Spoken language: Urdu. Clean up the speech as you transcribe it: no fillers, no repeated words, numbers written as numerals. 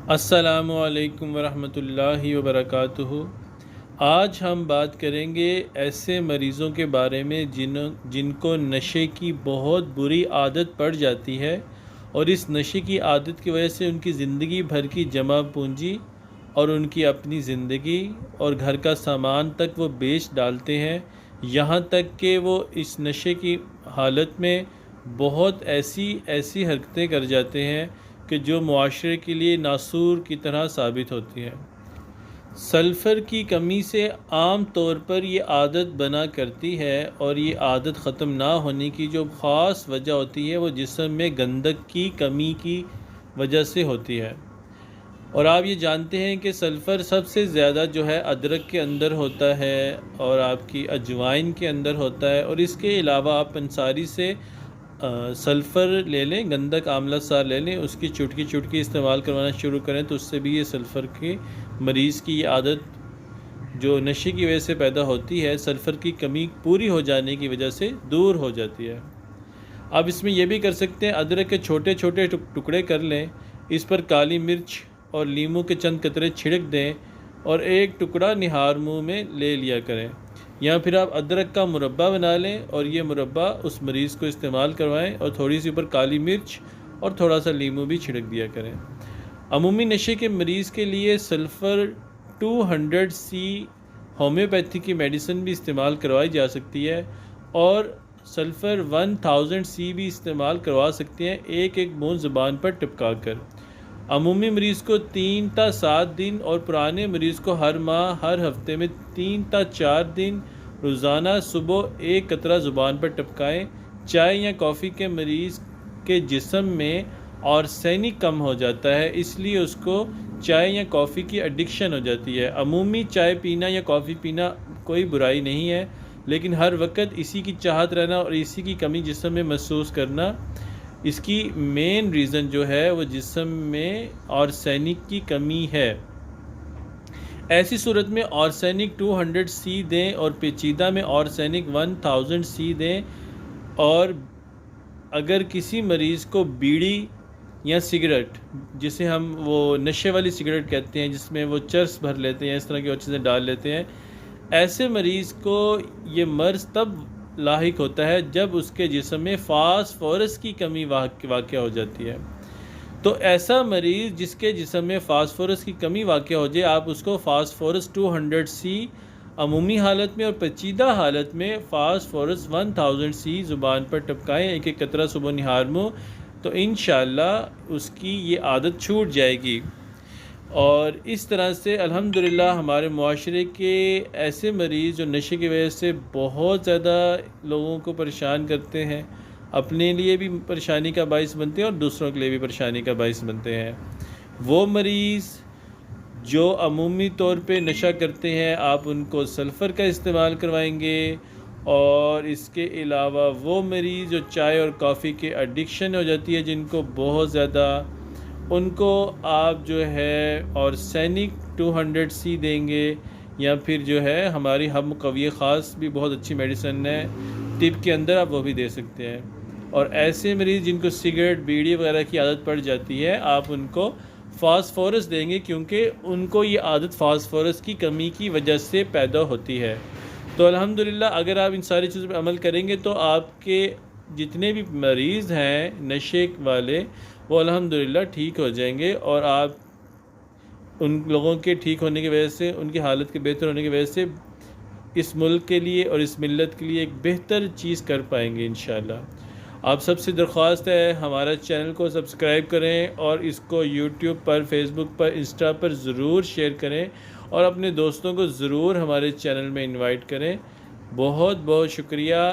السلام علیکم ورحمۃ اللہ وبرکاتہ۔ آج ہم بات کریں گے ایسے مریضوں کے بارے میں جن کو نشے کی بہت بری عادت پڑ جاتی ہے اور اس نشے کی عادت کی وجہ سے ان کی زندگی بھر کی جمع پونجی اور ان کی اپنی زندگی اور گھر کا سامان تک وہ بیچ ڈالتے ہیں، یہاں تک کہ وہ اس نشے کی حالت میں بہت ایسی حرکتیں کر جاتے ہیں کہ جو معاشرے کے لیے ناسور کی طرح ثابت ہوتی ہے۔ سلفر کی کمی سے عام طور پر یہ عادت بنا کرتی ہے، اور یہ عادت ختم نہ ہونے کی جو خاص وجہ ہوتی ہے وہ جسم میں گندگ کی کمی کی وجہ سے ہوتی ہے۔ اور آپ یہ جانتے ہیں کہ سلفر سب سے زیادہ جو ہے ادرک کے اندر ہوتا ہے اور آپ کی اجوائن کے اندر ہوتا ہے، اور اس کے علاوہ آپ پنساری سے سلفر لے لیں، گندک آملہ سار لے لیں، اس کی چٹکی استعمال کروانا شروع کریں تو اس سے بھی یہ سلفر کے مریض کی یہ عادت جو نشے کی وجہ سے پیدا ہوتی ہے، سلفر کی کمی پوری ہو جانے کی وجہ سے دور ہو جاتی ہے۔ آپ اس میں یہ بھی کر سکتے ہیں، ادرک کے چھوٹے چھوٹے ٹکڑے کر لیں، اس پر کالی مرچ اور لیموں کے چند قطرے چھڑک دیں اور ایک ٹکڑا نہار منہ میں لے لیا کریں، یا پھر آپ ادرک کا مربع بنا لیں اور یہ مربع اس مریض کو استعمال کروائیں اور تھوڑی سی اوپر کالی مرچ اور تھوڑا سا لیموں بھی چھڑک دیا کریں۔ عمومی نشے کے مریض کے لیے سلفر 200 سی ہومیوپیتھی کی میڈیسن بھی استعمال کروائی جا سکتی ہے، اور سلفر 1000 سی بھی استعمال کروا سکتے ہیں ایک بوند زبان پر ٹپکا کر۔ عمومی مریض کو 3 تا 7 دن اور پرانے مریض کو ہر ماہ ہر ہفتے میں 3 تا 4 دن روزانہ صبح ایک قطرہ زبان پر ٹپکائیں۔ چائے یا کافی کے مریض کے جسم میں آرسینک کم ہو جاتا ہے، اس لیے اس کو چائے یا کافی کی ایڈکشن ہو جاتی ہے۔ عمومی چائے پینا یا کافی پینا کوئی برائی نہیں ہے، لیکن ہر وقت اسی کی چاہت رہنا اور اسی کی کمی جسم میں محسوس کرنا، اس کی مین ریزن جو ہے وہ جسم میں آرسینک کی کمی ہے۔ ایسی صورت میں آرسینک 200 سی دیں اور پیچیدہ میں آرسینک 1000 سی دیں، اور اگر کسی مریض کو بیڑی یا سگریٹ، جسے ہم وہ نشے والی سگریٹ کہتے ہیں جس میں وہ چرس بھر لیتے ہیں، اس طرح کی اور چیزیں ڈال لیتے ہیں، ایسے مریض کو یہ مرض تب لاحق ہوتا ہے جب اس کے جسم میں فاسفورس کی کمی واقع ہو جاتی ہے۔ تو ایسا مریض جس کے جسم میں فاسفورس کی کمی واقع ہو جائے، آپ اس کو فاسفورس 200 سی عمومی حالت میں اور پیچیدہ حالت میں فاسفورس 1000 سی زبان پر ٹپکائیں، ایک قطرہ صبح نہار منہ، تو انشاءاللہ اس کی یہ عادت چھوٹ جائے گی۔ اور اس طرح سے الحمدللہ ہمارے معاشرے کے ایسے مریض جو نشے کی وجہ سے بہت زیادہ لوگوں کو پریشان کرتے ہیں، اپنے لیے بھی پریشانی کا باعث بنتے ہیں اور دوسروں کے لیے بھی پریشانی کا باعث بنتے ہیں، وہ مریض جو عمومی طور پہ نشہ کرتے ہیں، آپ ان کو سلفر کا استعمال کروائیں گے، اور اس کے علاوہ وہ مریض جو چائے اور کافی کے ایڈکشن ہو جاتی ہے جن کو بہت زیادہ، ان کو آپ جو ہے آرسینک 200 سی دیں گے، یا پھر جو ہے ہماری ہم مقوی خاص بھی بہت اچھی میڈیسن ہے طب کے اندر، آپ وہ بھی دے سکتے ہیں۔ اور ایسے مریض جن کو سگریٹ بیڑی وغیرہ کی عادت پڑ جاتی ہے، آپ ان کو فاسفورس دیں گے، کیونکہ ان کو یہ عادت فاسفورس کی کمی کی وجہ سے پیدا ہوتی ہے۔ تو الحمدللہ اگر آپ ان ساری چیزوں پہ عمل کریں گے تو آپ کے جتنے بھی مریض ہیں نشے والے، وہ الحمدللہ ٹھیک ہو جائیں گے، اور آپ ان لوگوں کے ٹھیک ہونے کی وجہ سے، ان کی حالت کے بہتر ہونے کی وجہ سے اس ملک کے لیے اور اس ملت کے لیے ایک بہتر چیز کر پائیں گے انشاءاللہ۔ آپ سب سے درخواست ہے ہمارا چینل کو سبسکرائب کریں، اور اس کو یوٹیوب پر، فیس بک پر، انسٹا پر ضرور شیئر کریں، اور اپنے دوستوں کو ضرور ہمارے چینل میں انوائٹ کریں۔ بہت بہت شکریہ۔